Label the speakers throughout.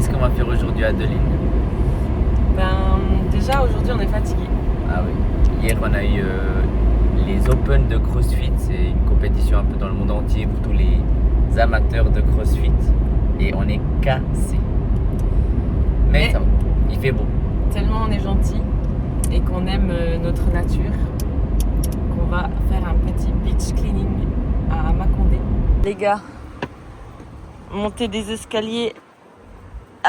Speaker 1: Qu'est-ce qu'on va faire aujourd'hui, Adeline?
Speaker 2: Déjà aujourd'hui on est fatigué.
Speaker 1: Ah oui. Hier, on a eu les Open de CrossFit. C'est une compétition un peu dans le monde entier pour tous les amateurs de CrossFit. Et on est cassé. Mais ça va, il fait beau.
Speaker 2: Tellement on est gentil et qu'on aime notre nature qu'on va faire un petit beach cleaning à Makondé. Les gars, monter des escaliers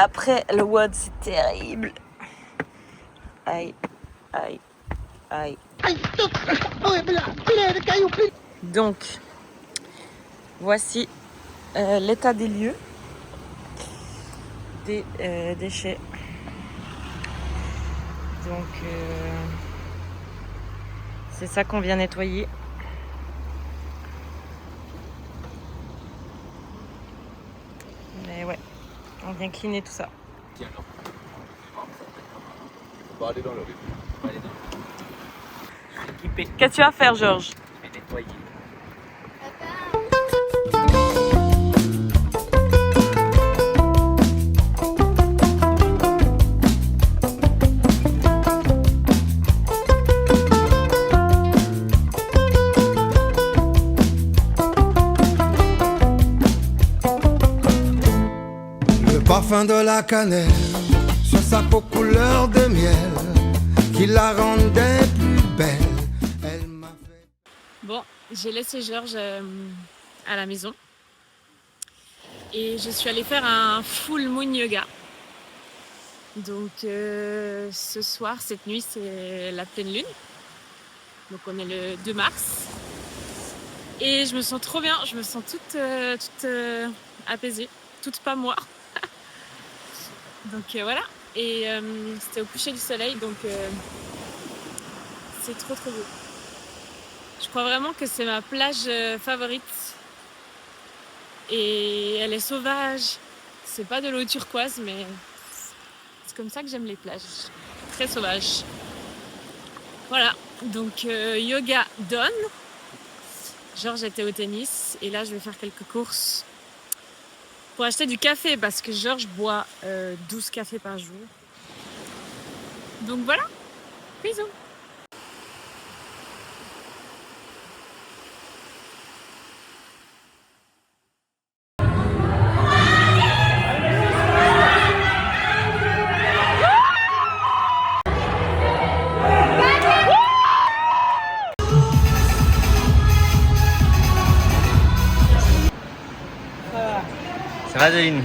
Speaker 2: après le WOD c'est terrible. Aïe, aïe, aïe. Donc, voici l'état des lieux des déchets. Donc, c'est ça qu'on vient nettoyer. Mais ouais, on vient cleaner tout ça.
Speaker 1: Tiens, alors. On va aller dans le rue. Je suis équipé.
Speaker 2: Qu'est-ce que tu vas faire, Georges?
Speaker 1: Je vais nettoyer.
Speaker 3: Le parfum de la cannelle sur sa peau couleur de miel qui la rendait plus belle. Elle m'a fait...
Speaker 2: Bon, j'ai laissé Georges à la maison et je suis allée faire un full moon yoga. Donc ce soir, cette nuit, c'est la pleine lune. Donc on est le 2 mars. Et je me sens trop bien, je me sens toute apaisée, toute pas moi. Donc voilà, et c'était au coucher du soleil, donc c'est trop beau. Je crois vraiment que c'est ma plage favorite. Et elle est sauvage, c'est pas de l'eau turquoise, mais c'est comme ça que j'aime les plages, très sauvages. Voilà, donc yoga done. Georges était au tennis, et là je vais faire quelques courses pour acheter du café parce que Georges boit 12 cafés par jour. Donc voilà, bisous.
Speaker 1: Ça va, Adeline?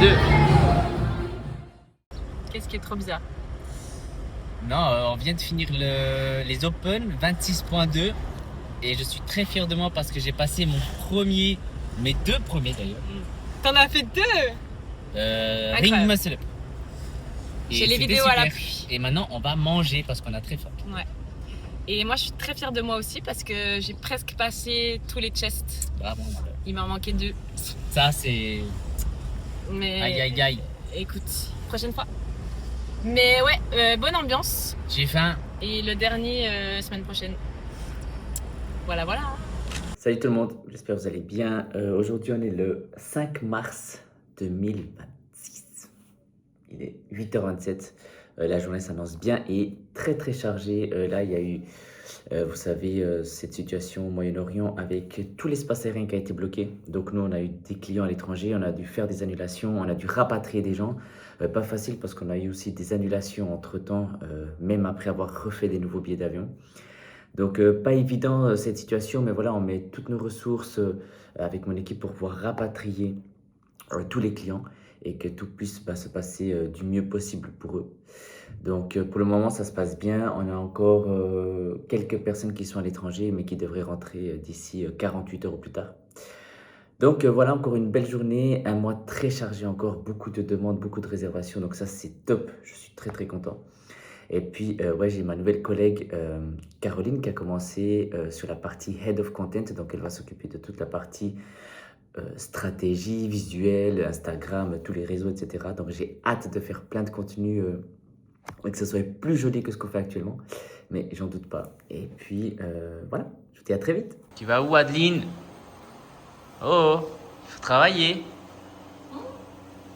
Speaker 1: Deux.
Speaker 2: Qu'est-ce qui est trop bizarre?
Speaker 1: Non, on vient de finir les Open 26.2 et je suis très fier de moi parce que j'ai passé mes deux premiers d'ailleurs.
Speaker 2: T'en as fait 2?
Speaker 1: Ring Muscle Up. Et
Speaker 2: J'ai les
Speaker 1: c'était
Speaker 2: vidéos à
Speaker 1: super.
Speaker 2: l'appui.
Speaker 1: Et maintenant on va manger parce qu'on a très faim.
Speaker 2: Ouais. Et moi je suis très fière de moi aussi parce que j'ai presque passé tous les chests.
Speaker 1: Bravo.
Speaker 2: Il m'en manquait 2.
Speaker 1: Ça c'est...
Speaker 2: Mais
Speaker 1: Aïe aïe aïe.
Speaker 2: écoute, prochaine fois. Mais ouais, bonne ambiance.
Speaker 1: J'ai faim.
Speaker 2: Et le dernier semaine prochaine. Voilà, voilà.
Speaker 1: Salut tout le monde, j'espère que vous allez bien. Aujourd'hui on est le 5 mars 2026. Il est 8h27. La journée s'annonce bien et très chargée. Là il y a eu, vous savez, cette situation au Moyen-Orient avec tout l'espace aérien qui a été bloqué. Donc nous on a eu des clients à l'étranger, on a dû faire des annulations, on a dû rapatrier des gens. Pas facile parce qu'on a eu aussi des annulations entre temps, même après avoir refait des nouveaux billets d'avion. Donc pas évident cette situation, mais voilà, on met toutes nos ressources avec mon équipe pour pouvoir rapatrier tous les clients et que tout puisse se passer du mieux possible pour eux. Donc pour le moment ça se passe bien, on a encore quelques personnes qui sont à l'étranger mais qui devraient rentrer d'ici 48 heures ou plus tard. Donc voilà, encore une belle journée, un mois très chargé encore, beaucoup de demandes, beaucoup de réservations, donc ça c'est top, je suis très content. Et puis, ouais, j'ai ma nouvelle collègue Caroline qui a commencé sur la partie Head of Content. Donc, elle va s'occuper de toute la partie stratégie, visuel, Instagram, tous les réseaux, etc. Donc j'ai hâte de faire plein de contenu et que ce soit plus joli que ce qu'on fait actuellement. Mais j'en doute pas. Et puis voilà, je vous dis à très vite. Tu vas où, Adeline? Oh, il faut travailler.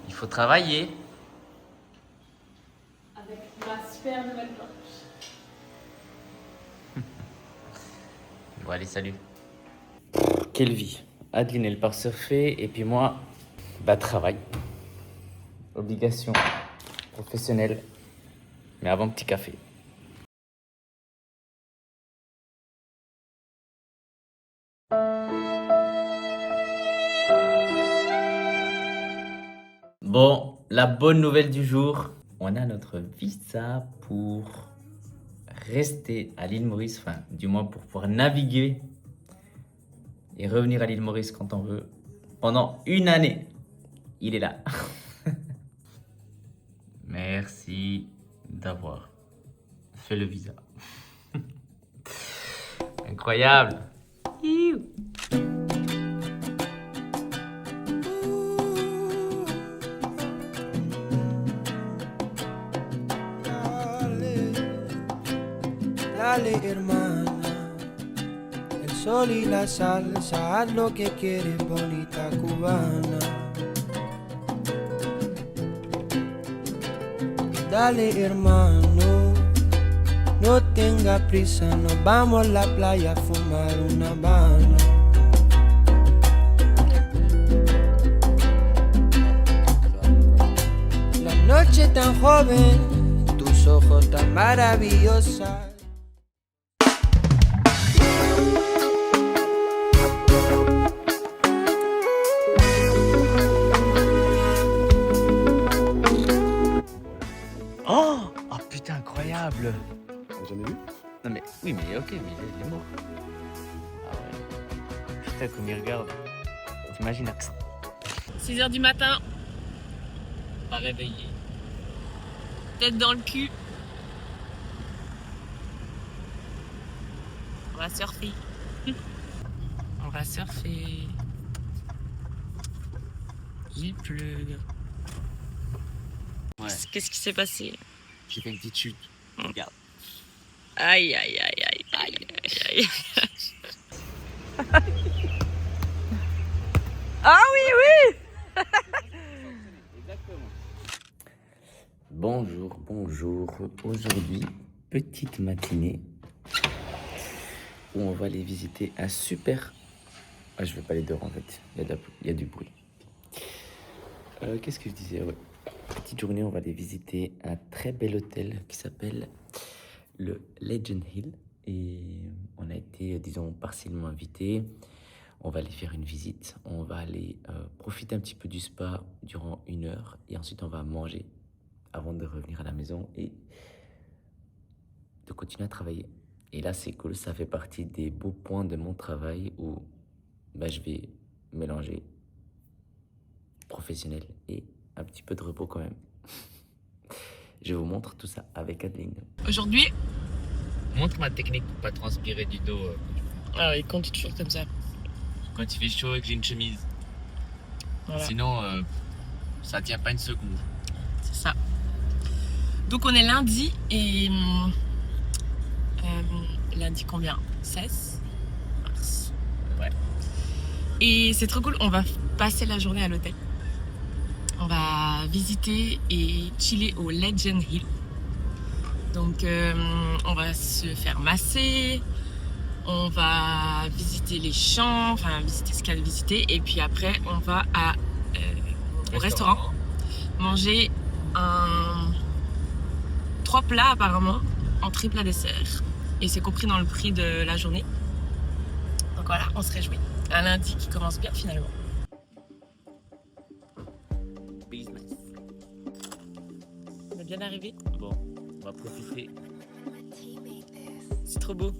Speaker 1: Il faut travailler.
Speaker 2: Avec ma super nouvelle planche.
Speaker 1: Bon, allez, salut. Quelle vie. Adeline, elle part surfer et puis moi, bah, travail. Obligation professionnelle. Mais avant, petit café. Bon, la bonne nouvelle du jour, on a notre visa pour rester à l'île Maurice, enfin du moins pour pouvoir naviguer et revenir à l'île Maurice quand on veut, pendant 1 année. Il est là. Merci d'avoir fait le visa. Incroyable. Iou.
Speaker 3: Dale, hermana, el sol y la salsa, haz lo que quieres, bonita cubana. Dale, hermano, no tenga prisa, nos vamos a la playa a fumar una habana. La noche tan joven, tus ojos tan maravillosas.
Speaker 1: Oh, oh putain, incroyable.
Speaker 4: T'as jamais vu?
Speaker 1: Non mais, oui mais ok, mais il est mort. Ah ouais. Putain, comme il regarde. T'imagines,
Speaker 2: 6h du matin. Pas réveillé. Tête dans le cul. On va surfer. On va surfer. Il pleut.
Speaker 1: Ouais.
Speaker 2: Qu'est-ce qui s'est passé?
Speaker 1: J'ai fait une petite chute. Regarde.
Speaker 2: Aïe, aïe, aïe, aïe, aïe, aïe, aïe. Ah oui, oui.
Speaker 1: Bonjour, bonjour. Aujourd'hui, petite matinée où on va aller visiter un super... Ah, je vais pas les dehors en fait, il y a du bruit. Qu'est-ce que je disais? Ouais. Petite journée, on va aller visiter un très bel hôtel qui s'appelle le Legend Hill. Et on a été, disons, partiellement invités. On va aller faire une visite. On va aller profiter un petit peu du spa durant 1 heure. Et ensuite, on va manger avant de revenir à la maison et de continuer à travailler. Et là, c'est cool. Ça fait partie des beaux points de mon travail où bah, je vais mélanger professionnel et un petit peu de repos quand même. Je vous montre tout ça avec Adeline.
Speaker 2: Aujourd'hui,
Speaker 1: Montre ma technique pour pas transpirer du dos
Speaker 2: ah, il conduit toujours comme ça.
Speaker 1: quand il fait chaud et que j'ai une chemise.
Speaker 2: Voilà.
Speaker 1: Sinon, ça tient pas 1 seconde.
Speaker 2: C'est ça. Donc on est lundi et lundi combien? 16 mars.
Speaker 1: Ouais.
Speaker 2: Et c'est trop cool, on va passer la journée à l'hôtel. On va visiter et chiller au Legend Hill. Donc on va se faire masser, on va visiter les champs, enfin visiter ce qu'il y a de visiter. Et puis après on va au restaurant manger 3 plats apparemment, entrée plat dessert. Et c'est compris dans le prix de la journée. Donc voilà, on se réjouit. Un lundi qui commence bien finalement. On est bien arrivé.
Speaker 1: Bon, on va profiter.
Speaker 2: C'est trop beau.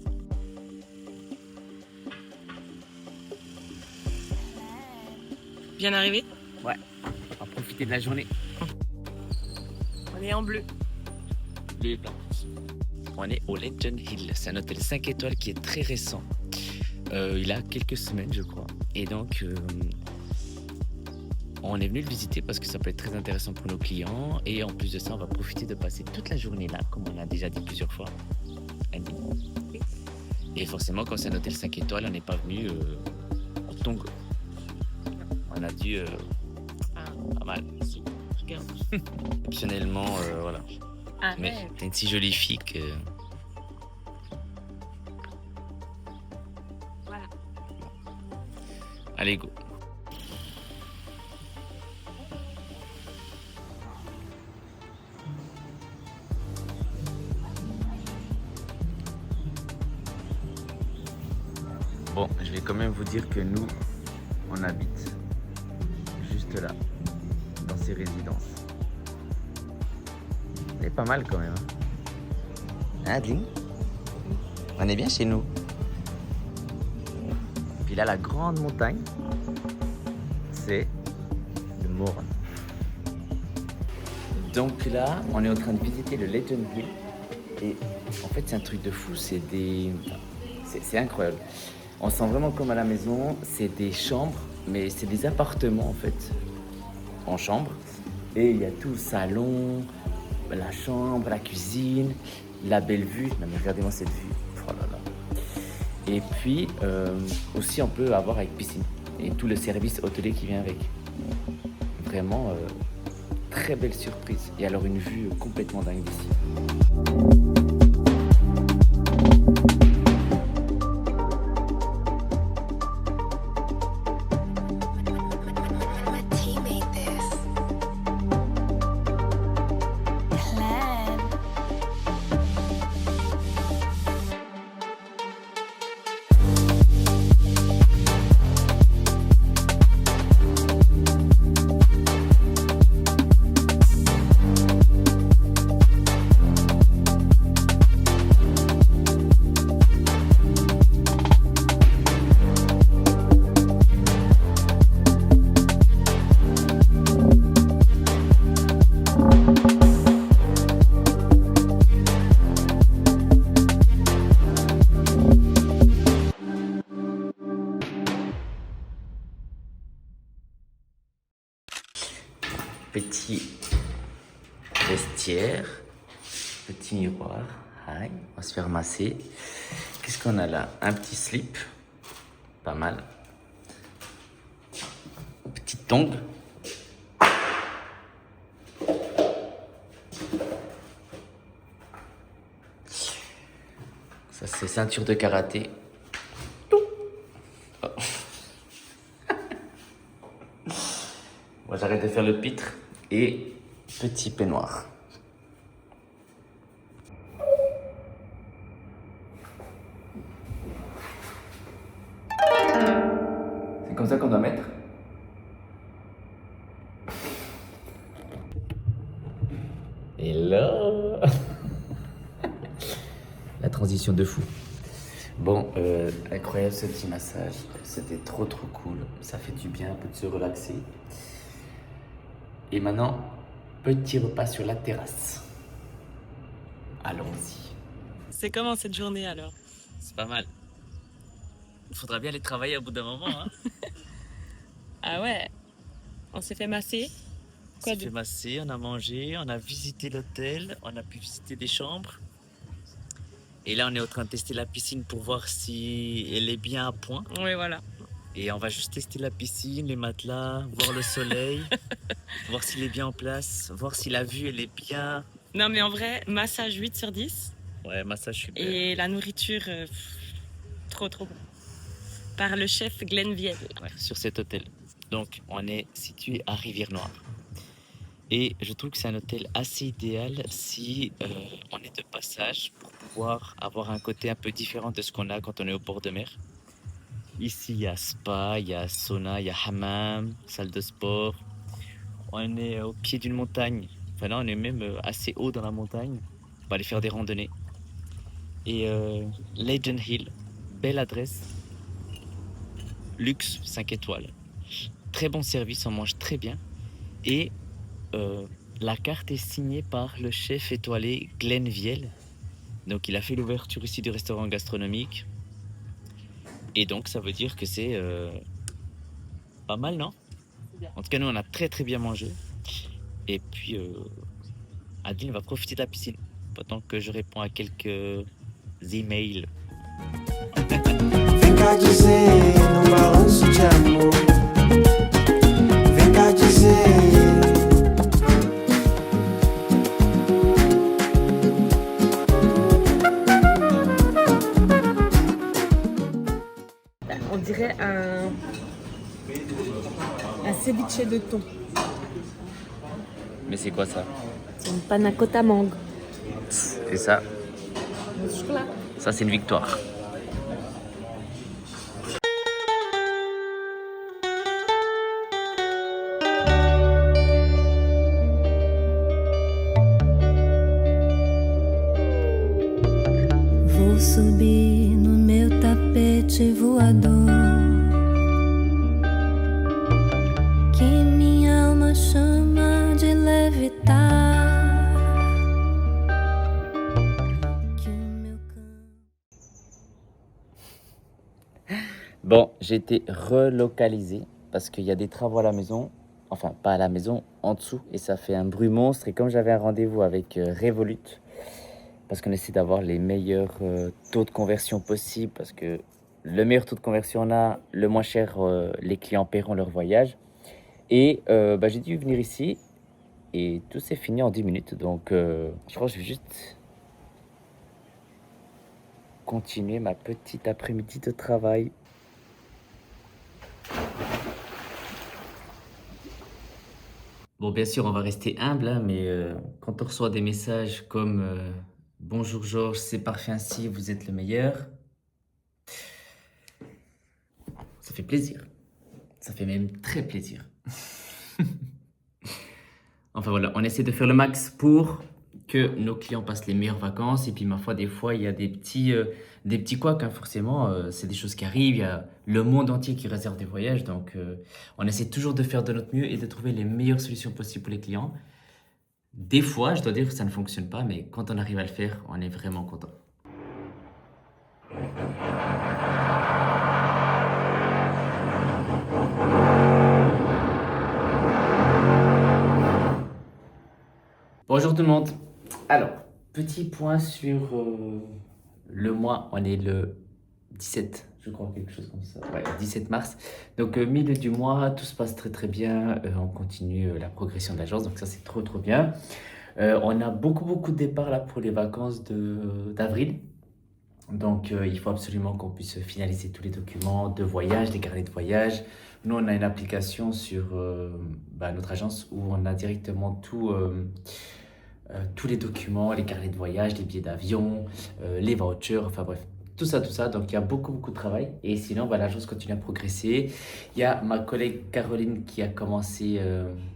Speaker 2: Bien arrivé.
Speaker 1: Ouais, on va profiter de la journée.
Speaker 2: On est en bleu.
Speaker 1: Bleu et blanc. On est au Legend Hill. C'est un hôtel 5 étoiles qui est très récent. Il a quelques semaines, je crois. Et donc, on est venu le visiter parce que ça peut être très intéressant pour nos clients. Et en plus de ça, on va profiter de passer toute la journée là, comme on a déjà dit plusieurs fois. Et forcément, quand c'est un hôtel 5 étoiles, on n'est pas venu en tongs. On a dû... pas mal.
Speaker 2: Regarde.
Speaker 1: Optionnellement, voilà. Mais
Speaker 2: Arrête.
Speaker 1: t'es une si jolie fille que...
Speaker 2: Voilà.
Speaker 1: Allez, go. Bon, je vais quand même vous dire que nous, on habite juste là, dans ces résidences. C'est pas mal quand même. Hein, Adeline? On est bien chez nous. Puis là, la grande montagne, c'est le Morne. Donc là, on est en train de visiter le Legend Hill. Et en fait, c'est un truc de fou. C'est incroyable. On se sent vraiment comme à la maison. C'est des chambres, mais c'est des appartements en fait, en chambre. Et il y a tout le salon, la chambre, la cuisine, la belle vue. Non mais regardez-moi cette vue. Oh là là. Et puis aussi on peut avoir avec piscine et tout le service hôtelier qui vient avec. Vraiment très belle surprise. Et alors une vue complètement dingue d'ici. Petit vestiaire, petit miroir, aïe, on va se faire masser. Qu'est-ce qu'on a là? Un petit slip, pas mal. Petite tongue. Ça c'est ceinture de karaté. Oh. Moi j'arrête de faire le pitre. Et petit peignoir. C'est comme ça qu'on doit mettre. Et là, la transition de fou. Bon, incroyable ce petit massage. C'était trop cool. Ça fait du bien un peu de se relaxer. Et maintenant, petit repas sur la terrasse. Allons-y.
Speaker 2: C'est comment cette journée alors?
Speaker 1: C'est pas mal. Il faudra bien aller travailler au bout d'un moment. Hein.
Speaker 2: Ah ouais. On s'est fait masser.
Speaker 1: On s'est fait masser, on a mangé, on a visité l'hôtel, on a pu visiter des chambres. Et là, on est en train de tester la piscine pour voir si elle est bien à point.
Speaker 2: Oui, voilà.
Speaker 1: Et on va juste tester la piscine, les matelas, voir le soleil, voir s'il est bien en place, voir si la vue elle est bien.
Speaker 2: Non mais en vrai, massage 8 sur 10.
Speaker 1: Ouais, massage super.
Speaker 2: Et la nourriture, trop bon. Par le chef Glenn Viel.
Speaker 1: Ouais, sur cet hôtel. Donc, on est situé à Rivière-Noire. Et je trouve que c'est un hôtel assez idéal si on est de passage pour pouvoir avoir un côté un peu différent de ce qu'on a quand on est au bord de mer. Ici, il y a spa, il y a sauna, il y a hammam, salle de sport. On est au pied d'une montagne. Enfin là, on est même assez haut dans la montagne. On va aller faire des randonnées. Et Legend Hill, belle adresse. Luxe 5 étoiles. Très bon service, on mange très bien. Et la carte est signée par le chef étoilé Glenn Viel. Donc il a fait l'ouverture ici du restaurant gastronomique. Et donc ça veut dire que c'est pas mal, non? En tout cas, nous, on a très très bien mangé. Et puis, Adeline va profiter de la piscine pendant que je réponds à quelques emails.
Speaker 3: Vem cá dizer num balanço de amor. Vem cá dizer.
Speaker 2: On dirait un ceviche de thon.
Speaker 1: Mais c'est quoi ça?
Speaker 2: C'est une panna cotta mangue.
Speaker 1: Et ça,
Speaker 2: Au chocolat.
Speaker 1: ça c'est une victoire.
Speaker 4: Vou subir no meu tapete voador, que minha alma chama de levitar, que o meu
Speaker 1: Bon, j'ai été relocalisé parce qu'il y a des travaux à la maison. Enfin, pas à la maison, en dessous. Et ça fait un bruit monstre. Et comme j'avais un rendez-vous avec Revolut, parce qu'on essaie d'avoir les meilleurs taux de conversion possibles, parce que le meilleur taux de conversion on a, le moins cher les clients paieront leur voyage. Et j'ai dû venir ici et tout s'est fini en 10 minutes. Donc je crois que je vais juste continuer ma petite après-midi de travail. Bon, bien sûr, on va rester humble, hein, mais quand on reçoit des messages comme Bonjour Georges, c'est parfait ainsi, vous êtes le meilleur, ça fait plaisir. Ça fait même très plaisir. Enfin voilà, on essaie de faire le max pour que nos clients passent les meilleures vacances. Et puis, ma foi, des fois, il y a des petits couacs, hein, forcément. C'est des choses qui arrivent. Il y a le monde entier qui réserve des voyages. Donc, on essaie toujours de faire de notre mieux et de trouver les meilleures solutions possibles pour les clients. Des fois, je dois dire que ça ne fonctionne pas, mais quand on arrive à le faire, on est vraiment content. Bonjour tout le monde. Alors, petit point sur le mois. On est le 17, je crois, quelque chose comme ça. Ouais, 17 mars. Donc, milieu du mois, tout se passe très très bien. On continue la progression de l'agence, donc ça c'est trop trop bien. On a beaucoup de départs là pour les vacances d'avril. Donc, il faut absolument qu'on puisse finaliser tous les documents de voyage, les carnets de voyage. Nous, on a une application sur notre agence où on a directement tous les documents, les carnets de voyage, les billets d'avion, les vouchers, enfin bref, tout ça. Donc, il y a beaucoup de travail. Et sinon, l'agence continue à progresser. Il y a ma collègue Caroline qui a commencé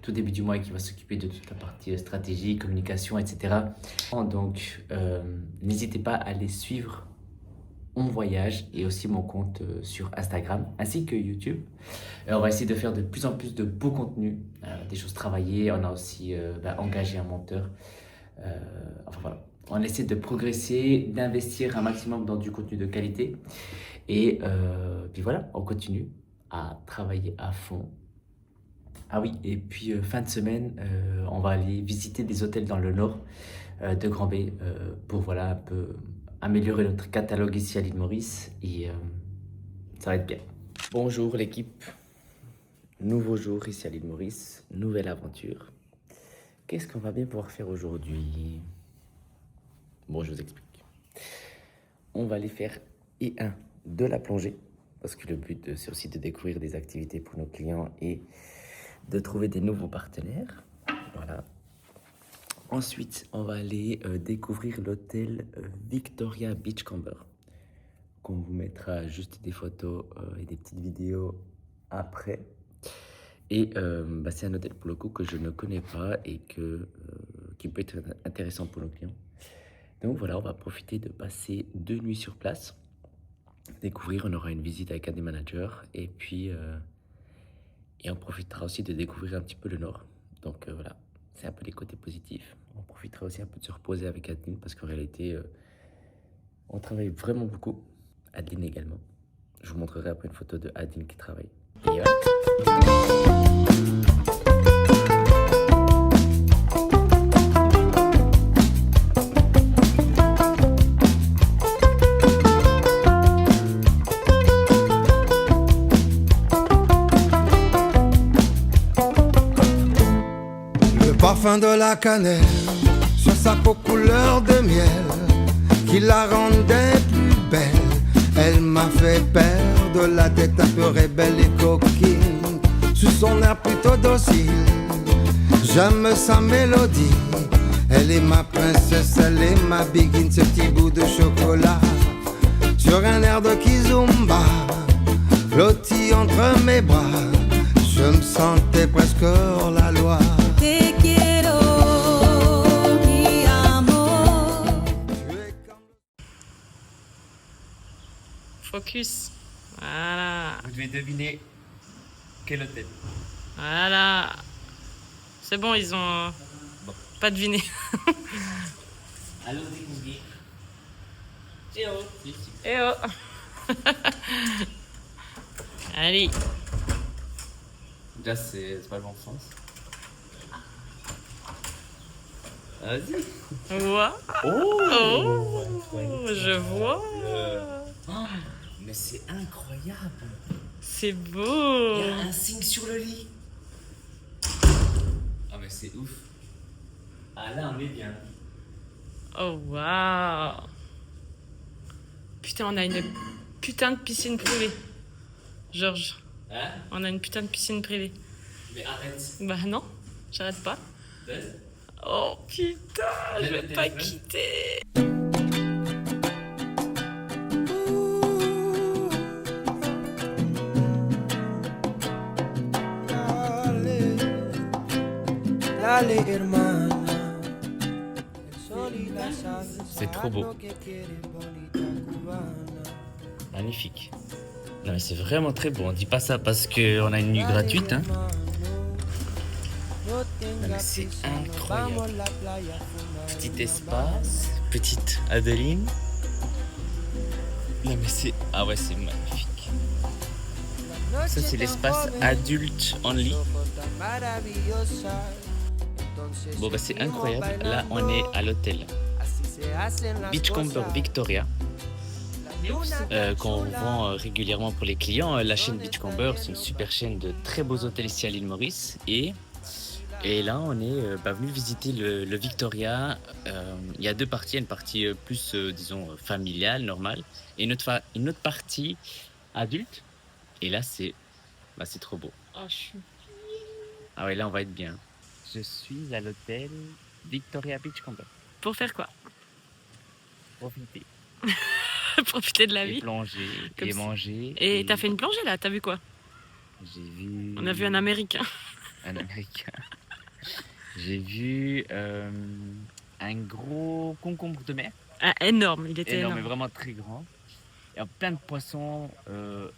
Speaker 1: tout début du mois et qui va s'occuper de toute la partie stratégie, communication, etc. Donc, n'hésitez pas à les suivre. On voyage et aussi mon compte sur Instagram ainsi que YouTube. On va essayer de faire de plus en plus de beaux contenus, des choses travaillées. On a aussi engagé un monteur. Enfin voilà, on essaie de progresser, d'investir un maximum dans du contenu de qualité. Et puis voilà, on continue à travailler à fond. Ah oui, et puis fin de semaine, on va aller visiter des hôtels dans le nord de Grand-Bay pour voilà un peu améliorer notre catalogue ici à l'île Maurice et ça va être bien. Bonjour l'équipe, nouveau jour ici à l'île Maurice, nouvelle aventure. Qu'est-ce qu'on va bien pouvoir faire aujourd'hui? Bon, je vous explique. On va aller faire de la plongée parce que le but c'est aussi de découvrir des activités pour nos clients et de trouver des nouveaux partenaires. Voilà. Ensuite, on va aller découvrir l'hôtel Victoria Beachcomber, qu'on vous mettra juste des photos et des petites vidéos après. Et c'est un hôtel pour le coup que je ne connais pas et qui peut être intéressant pour nos clients. Donc voilà, on va profiter de passer 2 nuits sur place, découvrir, on aura une visite avec un des managers et puis on profitera aussi de découvrir un petit peu le nord. Donc voilà. C'est un peu les côtés positifs. On profitera aussi un peu de se reposer avec Adeline parce qu'en réalité, on travaille vraiment beaucoup. Adeline également. Je vous montrerai après une photo de Adeline qui travaille. Et voilà.
Speaker 3: Le parfum de la cannelle sur sa peau couleur de miel qui la rendait plus belle. Elle m'a fait perdre la tête un peu rebelle et coquine sous son air plutôt docile. J'aime sa mélodie, elle est ma princesse, elle est ma biguine. Ce petit bout de chocolat sur un air de kizomba flotti entre mes bras. Je me sentais presque hors la loi.
Speaker 4: Te quiero, mi amor.
Speaker 2: Focus. Voilà.
Speaker 1: Vous devez deviner quel hôtel.
Speaker 2: Voilà. C'est bon, ils ont pas deviné.
Speaker 1: Allô, découvrir.
Speaker 2: Eh oh. Allez.
Speaker 1: Déjà, c'est pas le bon sens. Vas-y.
Speaker 2: Vois.
Speaker 1: Oh,
Speaker 2: Je vois.
Speaker 1: mais c'est incroyable.
Speaker 2: C'est
Speaker 1: Il
Speaker 2: beau.
Speaker 1: y a un signe sur le lit. Ah, mais c'est ouf. Ah, là, on est bien.
Speaker 2: Oh waouh. Putain, on a une putain de piscine privée. Georges,
Speaker 1: Hein?
Speaker 2: on a une putain de piscine privée.
Speaker 1: Mais arrête.
Speaker 2: Bah non, j'arrête pas.
Speaker 1: Donne.
Speaker 2: Oh putain, je
Speaker 1: Donne
Speaker 2: vais
Speaker 1: le
Speaker 2: pas
Speaker 1: téléphone.
Speaker 2: quitter.
Speaker 3: Dale, hermana.
Speaker 1: C'est trop beau. Magnifique. Non, mais c'est vraiment très beau. On dit pas ça parce qu'on a une nuit gratuite. Hein. Non, mais c'est incroyable. Petit espace, petite Adeline. Non, mais c'est. Ah ouais, c'est magnifique. Ça, c'est l'espace adulte only. Bon, bah, c'est incroyable. Là, on est à l'hôtel Beachcomber Victoria. Qu'on vend régulièrement pour les clients. La chaîne Beachcomber, c'est une super chaîne de très beaux hôtels ici à l'île Maurice. Et là, on est venu visiter le Victoria. Il y a deux parties. Il y a une partie plus, disons, familiale, normale, et une autre partie adulte. Et là, c'est trop beau.
Speaker 2: Oh, je suis...
Speaker 1: Ah ouais, là, on va être bien. Je suis à l'hôtel Victoria Beachcomber.
Speaker 2: Pour faire quoi?
Speaker 1: Profiter.
Speaker 2: Profiter de la
Speaker 1: Et
Speaker 2: vie.
Speaker 1: plonger,
Speaker 2: Comme
Speaker 1: et
Speaker 2: ça.
Speaker 1: manger.
Speaker 2: Et t'as fait une plongée là, t'as vu quoi?
Speaker 1: J'ai vu...
Speaker 2: On a vu un Américain.
Speaker 1: Un Américain. J'ai vu un gros concombre de mer.
Speaker 2: Ah, énorme, il était
Speaker 1: Énorme, mais
Speaker 2: énorme.
Speaker 1: vraiment très grand. Et plein de poissons.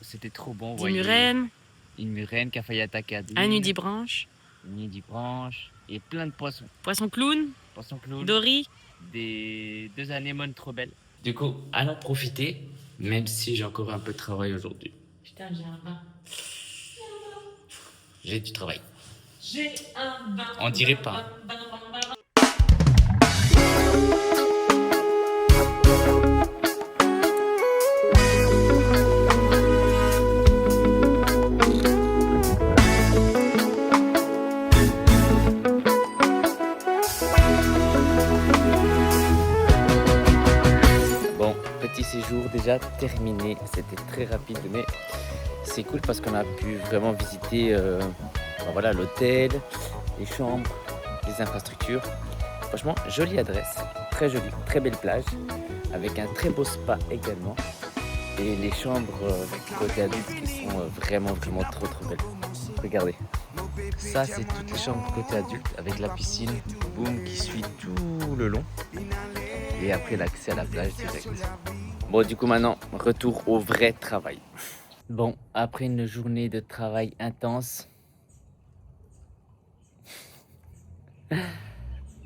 Speaker 1: C'était trop bon.
Speaker 2: Des murènes,
Speaker 1: Une murène qui a failli attaquer Adeline.
Speaker 2: un nudibranche,
Speaker 1: Une nudibranche. Et plein de poissons.
Speaker 2: poisson clown,
Speaker 1: Poissons clowns.
Speaker 2: dory.
Speaker 1: Des deux anémones trop belles. Du coup, allons profiter, même si j'ai encore un peu de travail aujourd'hui.
Speaker 2: Putain, j'ai un bain.
Speaker 1: J'ai du travail.
Speaker 2: J'ai un bain.
Speaker 1: On dirait pas. Bon, petit séjour déjà terminé. C'était très rapide, mais c'est cool parce qu'on a pu vraiment visiter voilà, l'hôtel, les chambres, les infrastructures. Franchement, jolie adresse, très jolie, très belle plage, avec un très beau spa également. Et les chambres côté adulte qui sont vraiment trop belles. Regardez, ça c'est toutes les chambres côté adulte avec la piscine, boum, qui suit tout le long. Et après l'accès à la plage direct. Bon, du coup maintenant, retour au vrai travail. Bon, après une journée de travail intense,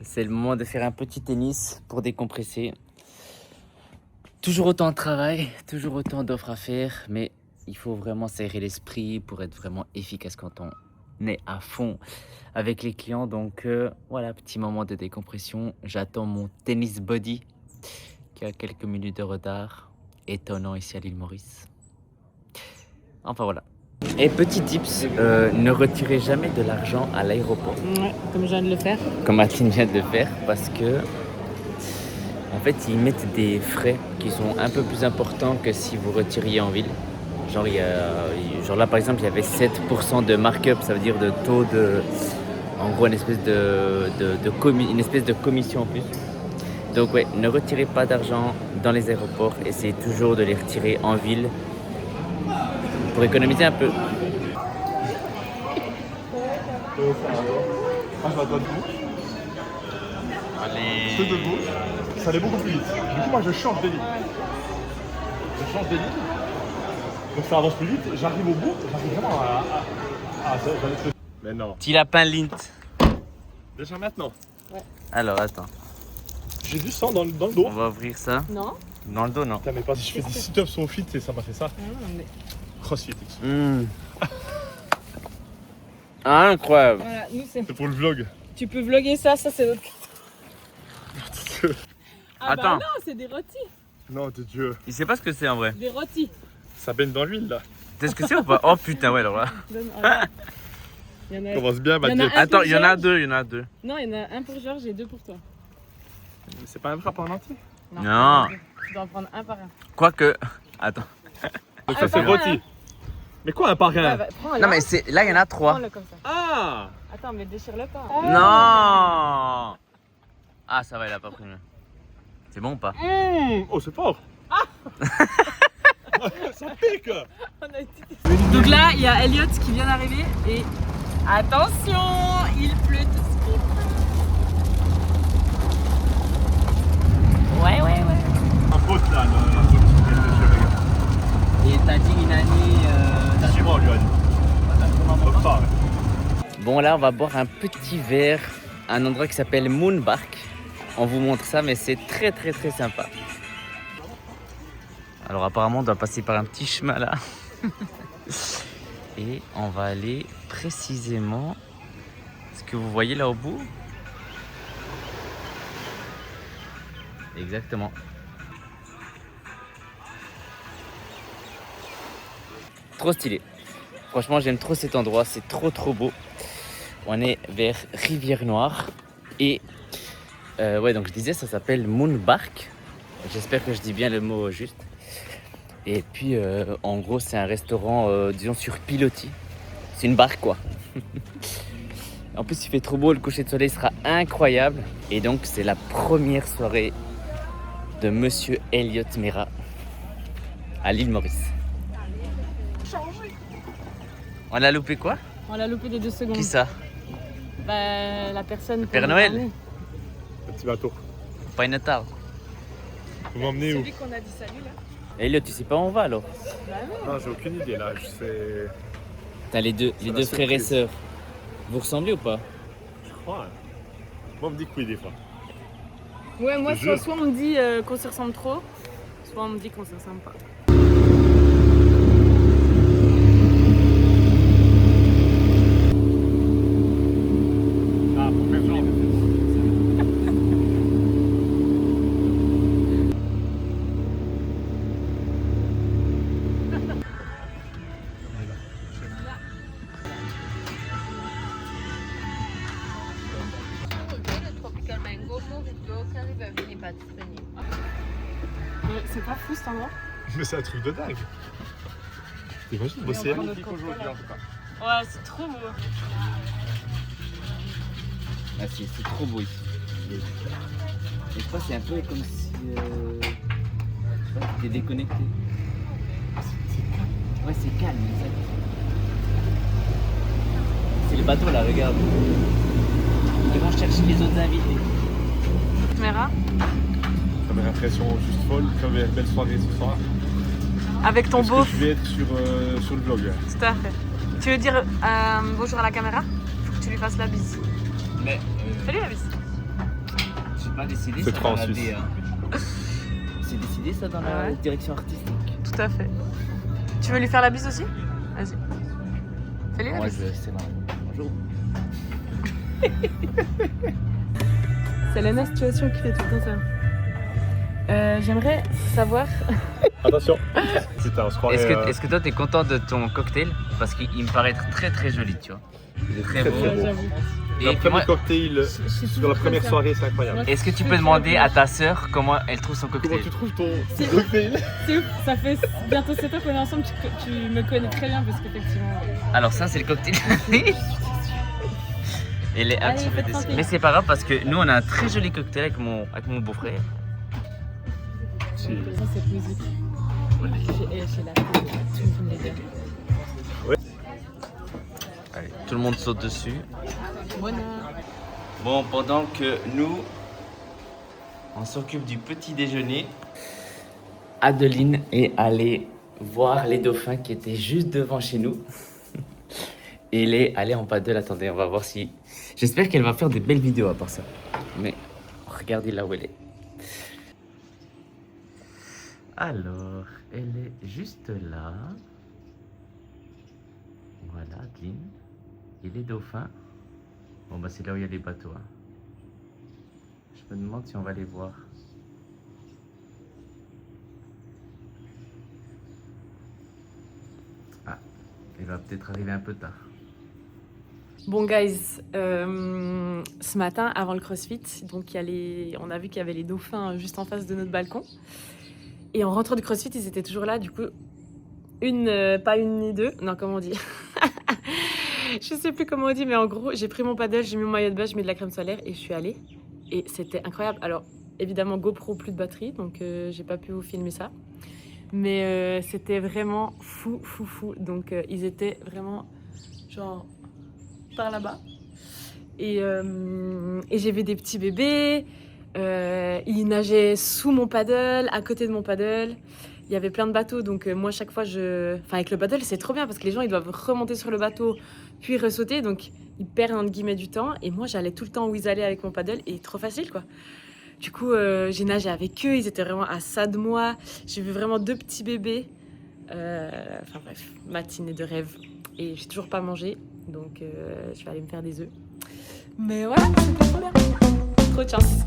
Speaker 1: c'est le moment de faire un petit tennis pour décompresser. Toujours autant de travail, toujours autant d'offres à faire, mais il faut vraiment serrer l'esprit pour être vraiment efficace quand on est à fond avec les clients. Donc voilà, petit moment de décompression. J'attends mon tennis body qui a quelques minutes de retard. Étonnant ici à l'île Maurice. Enfin voilà. Et petit tips, ne retirez jamais de l'argent à l'aéroport.
Speaker 2: Ouais, comme je viens de le faire.
Speaker 1: Comme Athènes vient de le faire, parce que en fait ils mettent des frais qui sont un peu plus importants que si vous retiriez en ville. Genre, genre là par exemple il y avait 7% de markup, ça veut dire de taux de, en gros une espèce une espèce de commission en plus. Donc ouais, ne retirez pas d'argent dans les aéroports, essayez toujours de les retirer en ville pour économiser un peu.
Speaker 5: Ah, je vais attendre debout.
Speaker 1: Allez.
Speaker 5: Je suis debout. Ça allait beaucoup plus vite. Du coup, moi, je change de ligne. Je change de ligne. Donc, ça avance plus vite. J'arrive au bout. J'arrive vraiment à mais non.
Speaker 1: Petit lapin Lint.
Speaker 5: Déjà maintenant.
Speaker 1: Alors attends,
Speaker 5: J'ai du sang dans le dos.
Speaker 1: on va ouvrir ça.
Speaker 2: Non.
Speaker 1: Dans le dos, non?
Speaker 5: Putain, mais pas si je fais des sit-ups sur fit et ça m'a fait ça.
Speaker 2: Mais...
Speaker 5: Crossfit.
Speaker 1: Incroyable.
Speaker 2: Voilà, nous c'est.
Speaker 5: C'est pour le vlog.
Speaker 2: Tu peux vlogger ça, c'est notre. Ah
Speaker 1: Attends.
Speaker 2: bah non, c'est des rôtis.
Speaker 5: Non, de Dieu.
Speaker 1: Il sait pas ce que c'est en vrai.
Speaker 2: Des rôtis.
Speaker 5: Ça baigne dans l'huile là.
Speaker 1: Tu sais ce que c'est ou pas? Oh putain, ouais, alors là.
Speaker 2: Donne, regarde. Il y en a...
Speaker 5: Commence bien ma
Speaker 2: Il y en a
Speaker 5: diète.
Speaker 2: un
Speaker 1: Attends,
Speaker 2: pour
Speaker 1: il y en a
Speaker 2: Georges.
Speaker 1: deux, il y en a deux.
Speaker 2: Non, il y en a un pour Georges et deux pour toi.
Speaker 5: C'est pas un frappe en entier.
Speaker 1: Non.
Speaker 2: Tu dois en prendre un par un.
Speaker 1: Quoique. Attends.
Speaker 5: Donc
Speaker 2: Ah,
Speaker 5: ça c'est
Speaker 2: par un,
Speaker 5: rôti.
Speaker 2: hein.
Speaker 5: Mais quoi un par
Speaker 2: Ah,
Speaker 5: un
Speaker 2: bah, prends-le.
Speaker 1: Non, mais c'est là, il y en a trois.
Speaker 2: Prends-le comme ça.
Speaker 5: Ah.
Speaker 2: Attends, mais déchire-le pas.
Speaker 1: Non. Ah, ça va, il a pas pris. C'est bon ou pas?
Speaker 5: Oh, c'est fort. Ça pique.
Speaker 2: Donc là, il y a Elliot qui vient d'arriver et attention, il pleut tout ce qui pleut. Ouais.
Speaker 5: Un pote là, la pote qui vient de chez les
Speaker 1: Et t'as dit Inani.
Speaker 5: gars. Chez moi, lui a dit. Comme ça, ouais.
Speaker 1: Bon, là, on va boire un petit verre à un endroit qui s'appelle Moonbark. On vous montre ça, mais c'est très sympa. Alors, apparemment, on doit passer par un petit chemin là. Et on va aller précisément. Ce que vous voyez là au bout. Exactement. Trop stylé. Franchement, j'aime trop cet endroit. C'est trop beau. On est vers Rivière-Noire. Et ouais, donc je disais, ça s'appelle Moonbark. J'espère que je dis bien le mot juste. Et puis, en gros, c'est un restaurant, disons, sur pilotis. C'est une barque, quoi. En plus, il fait trop beau. Le coucher de soleil sera incroyable. Et donc, c'est la première soirée de Monsieur Elliot Mera à l'île Maurice. On a loupé quoi?
Speaker 2: On l'a loupé des 2 secondes.
Speaker 1: Qui ça?
Speaker 2: Bah, la personne.
Speaker 1: Père
Speaker 2: qu'on a
Speaker 1: Noël.
Speaker 2: ramené.
Speaker 5: Le petit bateau.
Speaker 1: Pas une tard.
Speaker 5: Vous m'emmenez où?
Speaker 2: Celui qu'on a dit salut là.
Speaker 1: Elliot, tu sais pas où on va alors?
Speaker 2: Bah non.
Speaker 5: Non, j'ai aucune idée là. Je sais.
Speaker 1: T'as les deux
Speaker 5: la
Speaker 1: frères et
Speaker 5: surprise.
Speaker 1: sœurs. Vous ressemblez ou pas?
Speaker 5: Je crois. Moi, on me dit que oui, des fois.
Speaker 2: Ouais, moi,
Speaker 5: Je jure.
Speaker 2: soit on me dit qu'on se ressemble trop, soit on me dit qu'on se ressemble pas.
Speaker 5: Ah, pour faire genre.
Speaker 6: Le tropical mango, mojito, caribbean n'est pas disponible.
Speaker 2: C'est pas fou cet endroit?
Speaker 5: Mais c'est un truc de dingue. T'imagines
Speaker 2: on
Speaker 5: bosser
Speaker 2: prend
Speaker 5: à
Speaker 2: notre
Speaker 5: Nico
Speaker 2: cocktail,
Speaker 5: aujourd'hui
Speaker 2: là.
Speaker 5: en tout cas.
Speaker 2: Ouais, c'est trop beau.
Speaker 1: Ah si, c'est trop beau ici. Et je crois que c'est un peu comme si t'es déconnecté. Ouais, c'est calme. Exact. C'est le bateau là, regarde. Ils vont chercher les autres invités.
Speaker 2: Caméra.
Speaker 5: Ça m'a l'impression juste folle, comme une belle soirée ce soir.
Speaker 2: Avec ton
Speaker 5: Parce
Speaker 2: beau.
Speaker 5: que je vais être sur le vlog.
Speaker 2: Tout à fait. Tu veux dire bonjour à la caméra? Faut que tu lui fasses la bise.
Speaker 1: Mais
Speaker 2: Fais-lui la bise.
Speaker 1: j'ai pas décidé
Speaker 5: C'est
Speaker 1: ça
Speaker 5: trop
Speaker 1: dans
Speaker 5: en
Speaker 1: la
Speaker 5: Suisse.
Speaker 1: DA. C'est décidé ça dans la
Speaker 2: Ouais.
Speaker 1: direction artistique.
Speaker 2: Tout à fait. Tu veux lui faire la bise aussi? Vas-y. Fais-lui la
Speaker 1: Moi,
Speaker 2: bise.
Speaker 1: je c'est marrant. Bonjour.
Speaker 2: C'est la même situation qui fait tout le temps ça. J'aimerais savoir.
Speaker 5: Attention. Putain, on se croirait.
Speaker 1: Est-ce que toi, t'es content de ton cocktail? Parce qu'il me paraît être très très joli, tu vois.
Speaker 5: Il est
Speaker 1: très
Speaker 5: très
Speaker 1: beau.
Speaker 5: très beau.
Speaker 2: J'avoue.
Speaker 5: Le
Speaker 1: Et
Speaker 5: premier
Speaker 1: moi,
Speaker 5: cocktail sur la première soirée, c'est incroyable.
Speaker 1: est-ce que tu peux demander à ta sœur comment elle trouve son
Speaker 5: Comment
Speaker 1: cocktail?
Speaker 5: tu trouves ton cocktail?
Speaker 2: C'est ouf, ça fait bientôt 7 ans qu'on est ensemble, tu me connais très bien parce qu'effectivement.
Speaker 1: Alors ça, c'est le cocktail. Elle est un
Speaker 2: Allez,
Speaker 1: petit peu
Speaker 2: faites
Speaker 1: déçue.
Speaker 2: santé.
Speaker 1: Mais c'est pas grave parce que nous, on a un très joli cocktail avec mon beau-frère.
Speaker 2: Ça, cette musique. J'ai la tête, tout le monde les gars.
Speaker 1: Allez, tout le monde saute dessus.
Speaker 2: Bonne.
Speaker 1: Bon, pendant que nous, on s'occupe du petit déjeuner, Adeline est allée voir les dauphins qui étaient juste devant chez nous. Et elle est allée en paddle. Attendez, on va voir si... J'espère qu'elle va faire des belles vidéos à part ça. Mais regardez là où elle est. Alors, elle est juste là. Voilà, Adeline. Et les dauphins. Bon, bah c'est là où il y a les bateaux. Hein. Je me demande si on va les voir. Ah, il va peut-être arriver un peu tard.
Speaker 2: Bon guys, ce matin avant le CrossFit, donc on a vu qu'il y avait les dauphins juste en face de notre balcon. Et en rentrant du CrossFit, ils étaient toujours là. Du coup, pas une ni deux, non comment on dit. Je sais plus comment on dit, mais en gros, j'ai pris mon paddle, j'ai mis mon maillot de bain, j'ai mis de la crème solaire et je suis allée. Et c'était incroyable. Alors évidemment GoPro plus de batterie, donc j'ai pas pu vous filmer ça. Mais c'était vraiment fou. Donc ils étaient vraiment genre par là-bas. Et j'ai vu des petits bébés. Ils nageaient sous mon paddle, à côté de mon paddle. Il y avait plein de bateaux, donc moi chaque fois Enfin avec le paddle c'est trop bien parce que les gens ils doivent remonter sur le bateau puis ressauter, donc ils perdent entre guillemets du temps. Et moi j'allais tout le temps où ils allaient avec mon paddle et trop facile quoi. Du coup j'ai nagé avec eux, ils étaient vraiment à ça de moi. J'ai vu vraiment 2 petits bébés. Enfin bref, matinée de rêve. Et j'ai toujours pas mangé, donc je vais aller me faire des œufs. Mais voilà, c'était trop bien. Trop de chance.